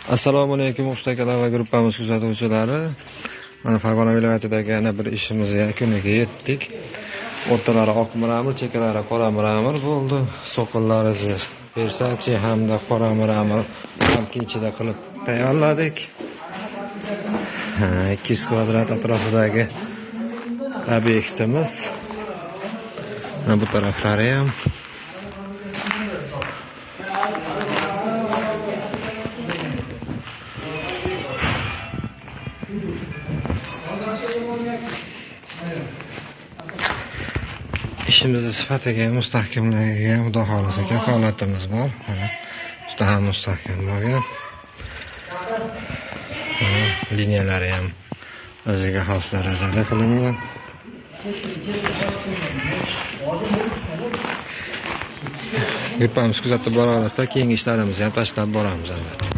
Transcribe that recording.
Assalomu alaykum ustakalar va gruppamiz kuzatuvchilari. Mana Farg'ona viloyatidagi yana bir ishimiz yakuniga yetdik. O'rtalari oq miramir, chekkalari qora miramir bo'ldi. So'qillari Versace hamda qora miramir ramka ichida qilib tayyorladik. 200 kvadrat atrofidagi obyektimiz. Bu taraflari ham ishimizni sifatiga, mustahkamligiga Xudo xolisa kafolatimiz bor. Juda ham mustahkam bo'lgan. Liniyalari ham o'ziga xos darajada qilingan. Gruppamiz kuzatib boraverasizlar, keyingi ishlarimizni ham tashlab boramiz albatta.